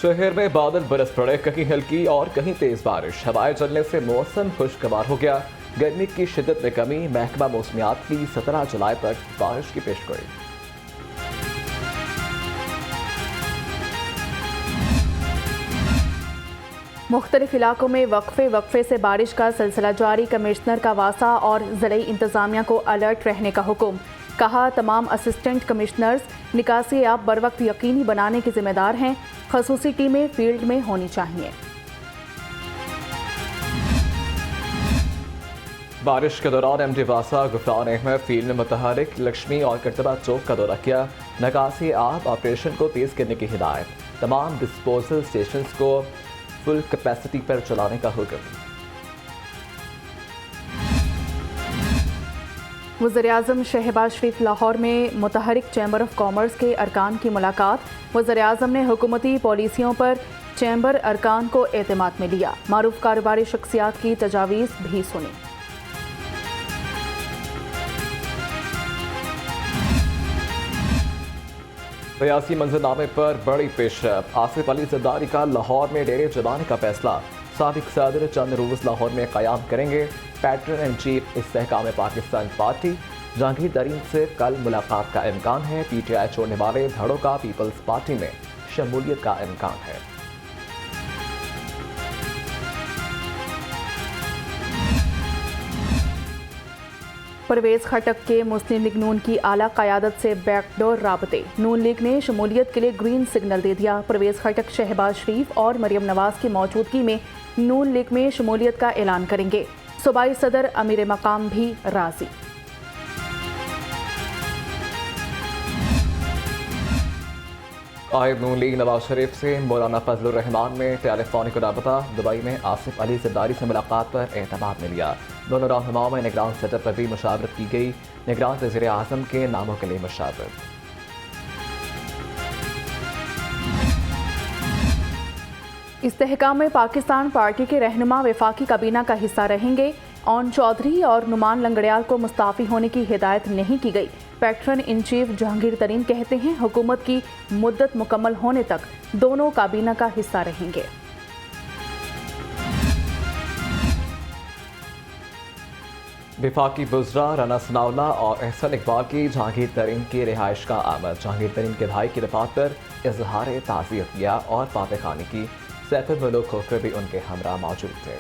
शहर में बादल बरस पड़े, कहीं हल्की और कहीं तेज बारिश। हवाएं चलने से मौसम खुशगवार हो गया। गर्मी की शिद्दत में कमी। महकमा मौसमियात की 17 जुलाई तक बारिश की पेशगोई। मुख्तलिफ इलाकों में वक्फे से बारिश का सिलसिला जारी। कमिश्नर का वासा और ज़िले इंतजामिया को अलर्ट रहने का हुक्म। कहा, तमाम असिस्टेंट कमिश्नर्स निकासी आप बर वक्त यकीनी बनाने के जिम्मेदार हैं। खसूसी टीमें फील्ड में होनी चाहिए। बारिश के दौरान एमडी वासा गुफ्तान अहमद फील्ड में मुतहरिक लक्ष्मी और करतबा चौक का दौरा किया। निकासी आप ऑपरेशन को तेज करने की हिदायत। तमाम डिस्पोजल स्टेशन को फुल कैपेसिटी पर चलाने का हुक्म। वज़ीर-ए-आज़म शहबाज शरीफ लाहौर में मुतहरिक चैम्बर ऑफ कॉमर्स के अरकान की मुलाकात। वज़ीर-ए-आज़म ने हुकूमती पॉलिसियों पर चैम्बर अरकान को एतमाद में लिया। मारूफ कारोबारी शख्सियात की तजावीज़ भी सुनी। रियासी मंजरनामे पर बड़ी पेशरफ। आसिफ अली जरदारी का लाहौर में डेरे जमाने का फैसला। साबिक सदर चंद रोज लाहौर में क़याम करेंगे। Patron and chief Istehkam Pakistan party. Jahangir Tareen से कल मुलाकात का इम्कान है। PTI छोड़ने वाले धड़ों का पीपल्स पार्टी में शमूलियत का इम्कान है। परवेज खटक के मुस्लिम लीग नून की आला क़यादत से बैकडोर राबते। नून लीग ने शमूलियत के लिए ग्रीन सिग्नल दे दिया। परवेज खटक शहबाज शरीफ और मरियम नवाज की मौजूदगी में नून लीग में शमूलियत का ऐलान करेंगे। सूबाई सदर अमीर मकाम भी राजी। कायद नून लीग नवाज शरीफ से मौलाना फजलुर रहमान में टेलीफोनिक राबता। दुबई में आसिफ अली जरदारी से मुलाकात पर एतमाद में लिया। दोनों रहनुमाओं में निगरान सेटअप पर भी मुशावरत की गई। निगरान वज़ीर-ए-आज़म के नामों के लिए मुशावरत। इस्तेहकाम पाकिस्तान पार्टी के रहनुमा वफाकी काबीना का हिस्सा रहेंगे। ऑन चौधरी और नुमान लंगड़ियाल को मुस्ताफ़ी होने की हिदायत नहीं की गई। पैट्रन इन चीफ जहांगीर तरीन कहते हैं, हुकूमत की मुद्दत मुकम्मल होने तक दोनों काबीना का हिस्सा रहेंगे। विफाकी बुजरा राना सनाउल्ला और एहसन इकबाल की जहांगीर तरीन की रिहाइश का आमद। जहांगीर तरीन के भाई की रफात पर इजहार ताज़ियत किया और फातह खानी की। सैफुल मुल्क खोखर भी उनके हमरा मौजूद थे।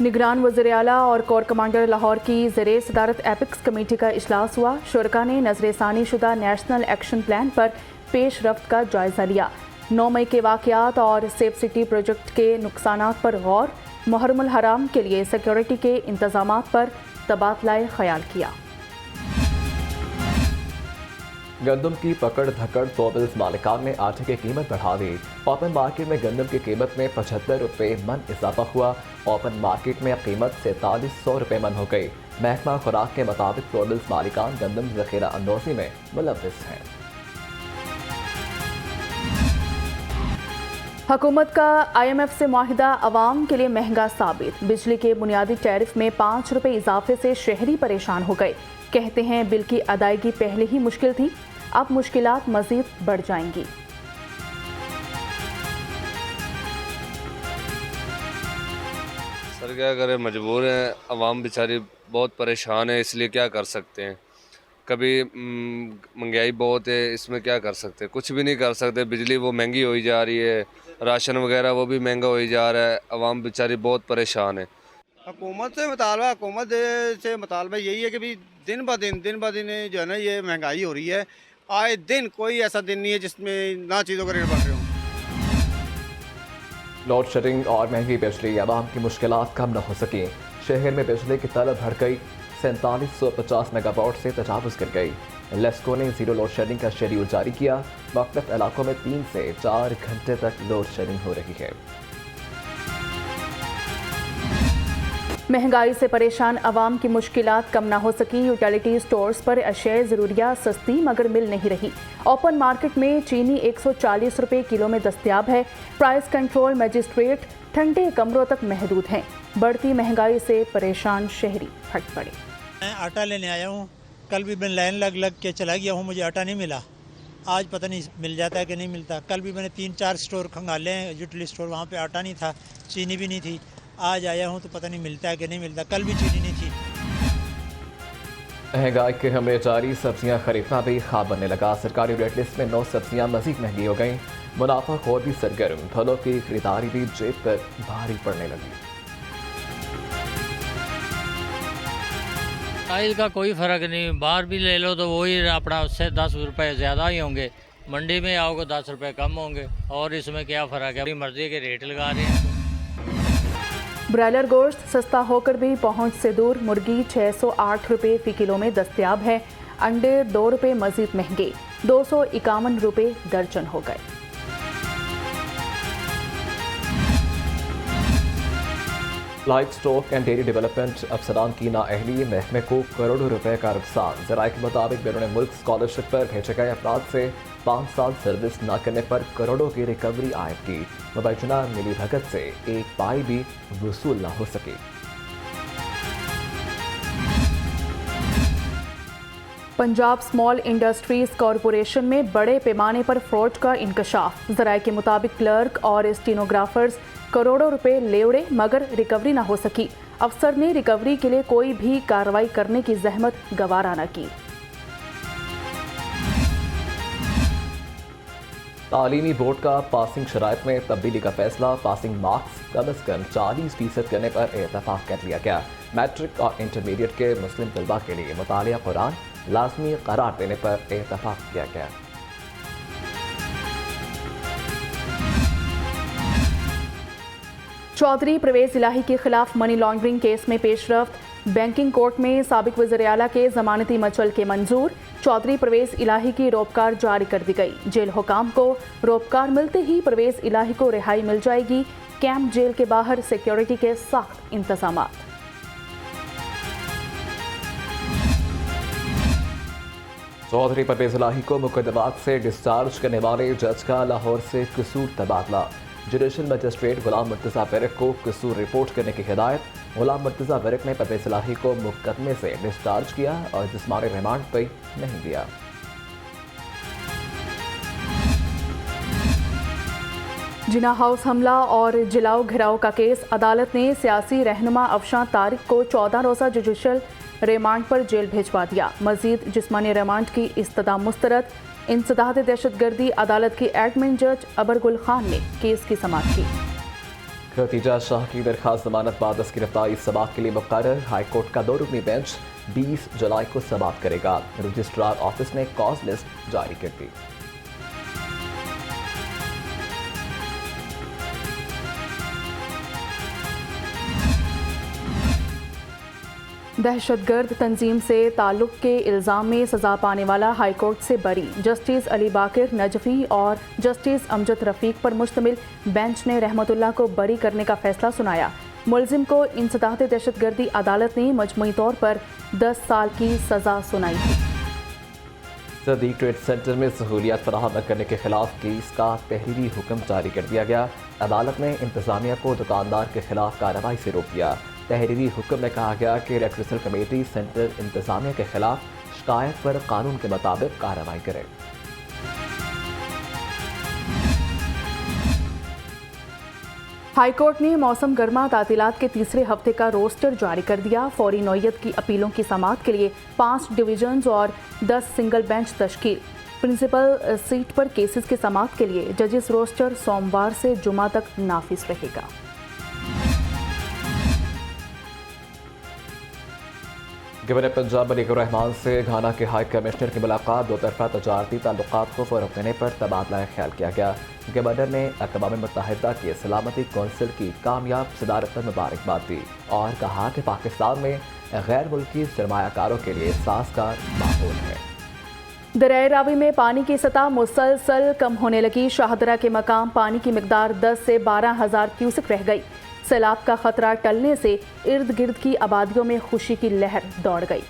निगरान वज़ीर आला और कोर कमांडर लाहौर की ज़ेरे सदारत एपिक्स कमेटी का इजलास हुआ। शुरका ने नज़रसानी शुदा नेशनल एक्शन प्लान पर पेश रफ्त का जायज़ा लिया। 9 मई के वाक़यात और सेफ सिटी प्रोजेक्ट के नुकसानात पर गौर। मुहर्रमुल हराम के लिए सिक्योरिटी के इंतजामात पर तबादला ख्याल किया। गंदम की पकड़ धकड़। टोबल्स मालिकान ने आटे की कीमत बढ़ा दी। ओपन मार्केट में गंदम की कीमत में 75 रुपये मन इजाफा हुआ। ओपन मार्केट में कीमत 4300 रुपये मन हो गई। महकमा खुराक के मुताबिक टोबल्स मालिकान गंदम जखीरा अंदोजी में मुलव्विस हैं। हुकूमत का IMF से मुआहिदा अवाम के लिए महंगा साबित। बिजली के बुनियादी टैरिफ में 5 रुपये इजाफे से शहरी परेशान हो गए। कहते हैं, बिल की अदायगी पहले ही मुश्किल थी, अब मुश्किलात मजीद बढ़ जाएंगी। सर क्या करें, मजबूर हैं। अवाम बेचारी बहुत परेशान है, इसलिए क्या कर सकते हैं। कभी महंगाई बहुत है, इसमें क्या कर सकते हैं, कुछ भी नहीं कर सकते। बिजली वो महंगी होई जा रही है, राशन वगैरह वो भी महंगा होई जा रहा है। अवाम बेचारी बहुत परेशान है। हुकूमत से मुतालबा यही है कि भी दिन ब दिन जो है ना ये महंगाई हो रही है। आए दिन कोई ऐसा दिन नहीं है जिसमें ना चीज़ों का रेट बढ़ रहे हों। लोड शेडिंग और महंगी बिजली अवाम की मुश्किलात कम न हो सकी। शहर में बिजली की तलब बढ़ गई। 4750 मेगावाट से तजावुज़ कर गई। लेस्को ने जीरो लोड शेडिंग का शेड्यूल जारी किया। मुख्तलिफ इलाकों में 3 से 4 घंटे तक लोड शेडिंग हो रही है। महंगाई से परेशान अवाम की मुश्किलात कम ना हो सकी। यूटिलिटी स्टोर्स पर अशय ज़रूरिया सस्ती मगर मिल नहीं रही। ओपन मार्केट में चीनी 140 रुपये किलो में दस्तयाब है। प्राइस कंट्रोल मजिस्ट्रेट ठंडे कमरों तक महदूद हैं। बढ़ती महंगाई से परेशान शहरी फट पड़े। मैं आटा लेने आया हूँ, कल भी मैं लाइन लग के चला गया हूँ, मुझे आटा नहीं मिला। आज पता नहीं मिल जाता है कि नहीं मिलता। कल भी मैंने 3-4 स्टोर खंगाले हैं, यूटिलिटी स्टोर, वहाँ पे आटा नहीं था, चीनी भी नहीं थी। आज आया हूँ तो पता नहीं मिलता है कि नहीं मिलता। कल भी चीनी नहीं थी। महंगाई के हमले जारी, सब्जियां खरीदना भी ख्वाब बनने लगा। सरकारी रेट लिस्ट में 9 सब्जियां मजीद महंगी हो गईं। मुनाफाखोर भी सरगर्म, फलों की खरीदारी भी जेब पर भारी पड़ने लगी। आयल का कोई फ़र्क नहीं, बाहर भी ले लो तो वही अपना उससे 10 रुपये ज़्यादा ही होंगे, मंडी में आओगे 10 रुपये कम होंगे, और इसमें क्या फ़र्क है, अपनी मर्ज़ी के रेट लगा रहे हैं। ब्रायलर गोश्त सस्ता होकर भी पहुंच से दूर, मुर्गी 608 रुपये फ़ी किलो में दस्तयाब है। अंडे 2 रुपये मजीद महंगे, 251 रुपये दर्जन हो गए। Livestock and dairy development अफसरान की नाअहली, महकमे को करोड़ों रुपए का नुकसान। ज़राए के मुताबिक बैरून मुल्क स्कॉलरशिप पर भेजे गए अफराद से 5 साल सर्विस न करने पर करोड़ों की रिकवरी आयद की। मुबैना मिली भगत से एक पाई भी वसूल न हो सकी। पंजाब स्मॉल इंडस्ट्रीज कॉरपोरेशन में बड़े पैमाने पर फ्रॉड का इंकशाफ। ज़राए के मुताबिक क्लर्क और स्टेनोग्राफर्स करोड़ों रुपए ले उड़े मगर रिकवरी न हो सकी। अफसर ने रिकवरी के लिए कोई भी कार्रवाई करने की जहमत गवारा न की। तालीमी बोर्ड का पासिंग शराइत में तब्दीली का फैसला। पासिंग मार्क्स कम अज कम 40% करने पर इत्तफाक कर लिया गया। मैट्रिक और इंटरमीडिएट के मुस्लिम तलबा के लिए मुतालिया कुरान लाजमी करार देने पर इत्तफाक किया गया। चौधरी परवेज इलाही के खिलाफ मनी लॉन्ड्रिंग केस में पेशरफ्त। बैंकिंग कोर्ट में साबिक वज़ीर आला के जमानती मचल के मंजूर। चौधरी परवेज इलाही की रोपकार जारी कर दी गई। जेल हुकाम को रोपकार मिलते ही परवेज इलाही को रिहाई मिल जाएगी। कैंप जेल के बाहर सिक्योरिटी के सख्त इंतजाम। चौधरी परवेज इलाही को मुकदमात से डिस्चार्ज करने वाले जज का लाहौर से कसूर तबादला। जुडिशल मजिस्ट्रेट गुलाम मुर्तज़ा वरिक को कसूर रिपोर्ट करने की हिदायत। गुलाम मुर्तज़ा वरिक ने परवेज इलाही को मुकदमे से डिस्चार्ज किया और जिस्मानी रिमांड पर नहीं दिया। जिना हाउस हमला और जिलाओ घिराव का केस। अदालत ने सियासी रहनुमा अफशां तारिक को 14 रोज़ा जुडिशल रिमांड पर जेल भिजवा दिया। मजीद जिस्मानी रिमांड की इस्तदा मुस्तरद। इंसदाद दहशतगर्दी अदालत की एडमिन जज अबरगुल खान ने केस की समाअत की। खतीजा शाह की दरखास्त जमानत बाद गिरफ्तारी समाअत के लिए मुक़र्रर। हाईकोर्ट का 2 रुकनी बेंच 20 जुलाई को समाअत करेगा। रजिस्ट्रार ऑफिस ने कॉज लिस्ट जारी कर दी। दहशतगर्द तंजीम से ताल्लुक़ के इल्ज़ाम में सज़ा पाने वाला हाईकोर्ट से बरी। जस्टिस अली बाकिर नजफी और जस्टिस अमजद रफ़ीक पर मुश्तमिल बेंच ने रहमतुल्लाह को बरी करने का फैसला सुनाया। मुलजिम को इंसदाद दहशतगर्दी अदालत ने मजमूई तौर पर 10 साल की सज़ा सुनाई थी। सदीक ट्रेड सेंटर में सहूलियात फराहम न करने के खिलाफ केस का तहरीरी हुक्म जारी कर दिया गया। अदालत ने इंतजामिया को दुकानदार के खिलाफ कार्रवाई से रोक दिया। तहरीरी हुक्म में कहा गया कि इलेक्ट्रिसिटी कमेटी सेंटर इंतजामिया के खिलाफ शिकायत पर कानून के मुताबिक कार्रवाई करे। हाईकोर्ट ने मौसम गर्मा तातीलात के तीसरे हफ्ते का रोस्टर जारी कर दिया। फौरी नौयत की अपीलों की समाअत के लिए 5 डिवीजन्स और 10 सिंगल बेंच तश्कील। प्रिंसिपल सीट पर केसेस की समाअत के लिए जजेस रोस्टर सोमवार से जुमा तक नाफिज रहेगा। गवर्नर पंजाब मलिक रहमान से घाना के हाई कमिश्नर की मुलाकात। 2 तरफा तजारती ताल्लुकात को फ़रोग़ देने पर तबादला ख्याल किया गया। गवर्नर ने अक़वाम मुत्तहिदा की सलामती कौंसिल की कामयाब सदारत पर मुबारकबाद दी और कहा कि पाकिस्तान में गैर मुल्की सरमायाकारों के लिए साज़गार माहौल है। दरियाए रावी में पानी की सतह मुसलसल कम होने लगी। शाहदरा के मकाम पानी की मिकदार 10 से 12,000 क्यूसेक रह गई। सैलाब का खतरा टलने से इर्द गिर्द की आबादियों में खुशी की लहर दौड़ गई।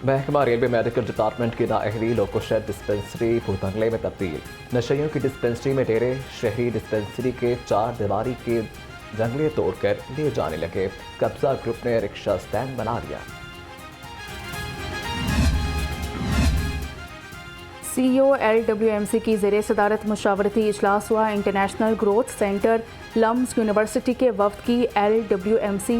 महकमा रेलवे मेडिकल डिपार्टमेंट की नाअहली लोकोशेड डिस्पेंसरी भूतंगले में तब्दील। नशइयों की डिस्पेंसरी में डेरे। शहरी डिस्पेंसरी के 4 दीवारी के जंगले तोड़कर ले जाने लगे। कब्जा ग्रुप ने रिक्शा स्टैंड बना लिया। CEO LWMC की ज़ेरे सदारत मुशावरती इजलास हुआ। International growth centre LUMS university के वफ्द की LWMC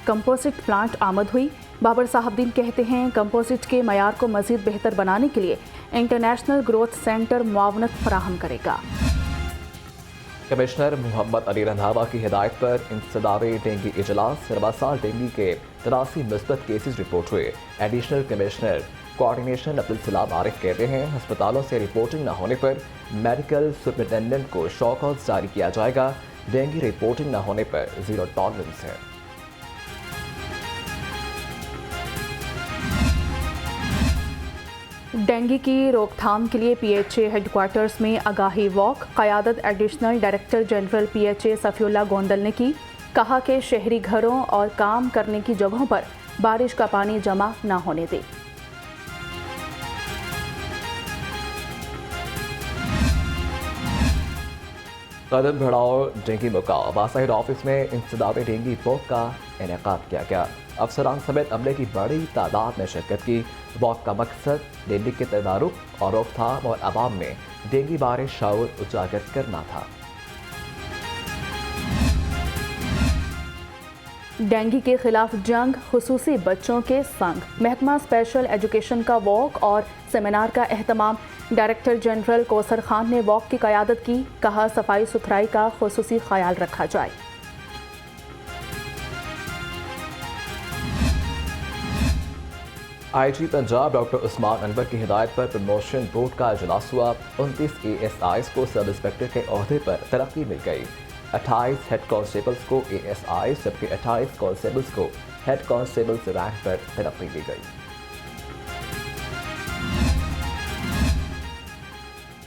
कंपोजिट प्लांट आमद हुई। बाबर साहबदीन कहते हैं कंपोजिट के मयार को मज़ीद बेहतर बनाने के लिए इंटरनेशनल ग्रोथ सेंटर मुआवनत फराहम करेगा। कमिश्नर मोहम्मद अली रंधावा की हिदायत पर इंसदावे डेंगू इजलास। रबा साल डेंगू के 83 मुस्बत केसेस रिपोर्ट हुए। Additional commissioner coordination Abdul Salam Arif कहते हैं अस्पतालों से रिपोर्टिंग न होने पर मेडिकल सुपरिटेंडेंट को शॉकआउट जारी किया जाएगा। डेंगू रिपोर्टिंग न होने पर जीरो टॉलरेंस है। डेंगू की रोकथाम के लिए PHA हेडक्वार्टर्स में आगाही वॉक। क़यादत additional director general PHA Safiullah Gondal ने की। कहा कि शहरी घरों और काम करने की जगहों पर बारिश का पानी जमा न होने दे। कदम बढ़ाओ डेंगू मुकाओ। बासाइड ऑफिस में इंसदावे डेंगू वॉक का इनेकाद किया गया। अफसरान समेत अमले की बड़ी तादाद में शिरकत की। वॉक का मकसद डेंगू के तदारुक और रोकथाम और आवाम में डेंगू बारे शऊर उजागर करना था। डेंगू के खिलाफ जंग खुसूसी बच्चों के संग। महकमा स्पेशल एजुकेशन का वॉक और सेमिनार का एहतमाम। डायरेक्टर जनरल कौसर खान ने वॉक की क़यादत की। कहा सफाई सुथराई का खुसूसी ख्याल रखा जाए। IG पंजाब डॉक्टर उस्मान अनवर की हिदायत पर प्रमोशन बोर्ड का इजलास हुआ। 29 ASIs को सब इंस्पेक्टर के ओहदे पर तरक्की मिल गई। 28 हेड कांस्टेबल्स को ASI जबकि 28 कांस्टेबल्स को हेड कांस्टेबल्स रैंक पर तरक्की दी गई।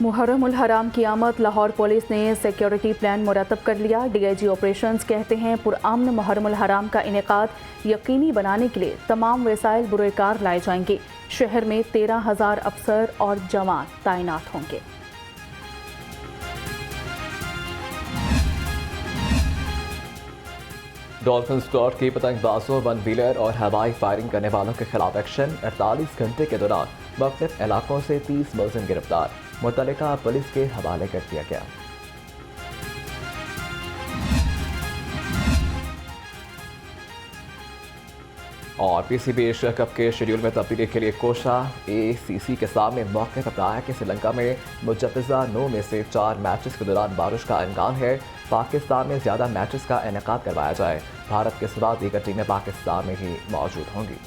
मुहर्रम उल हराम की आमद। लाहौर पुलिस ने सिक्योरिटी प्लान मुरतब कर लिया। DIG ऑपरेशंस कहते हैं पुरअमन मुहर्रम उल हराम का इनेकाद यकीनी बनाने के लिए तमाम वसाइल बुरेकार लाए जाएंगे। शहर में 13,000 अफसर और जवान तैनात होंगे। डॉल्फिन स्क्वाड की पतंगबाजों, वन व्हीलर और हवाई फायरिंग करने वालों के खिलाफ एक्शन। 48 घंटे के दौरान मुख्तलिफ इलाकों से 30 मुलजिम गिरफ्तार। मुतल्लिका पुलिस के हवाले कर दिया गया। और PCB एशिया कप के शेड्यूल में तब्दीली के लिए कोशा। ACC के सामने मौके पर बताया कि श्रीलंका में मुजवज़ा 9 में से 4 मैचेस के दौरान बारिश का इम्कान है। पाकिस्तान में ज़्यादा मैचेस का इनेकाद करवाया जाए। भारत के सिवा दीगर टीमें पाकिस्तान में ही मौजूद होंगी।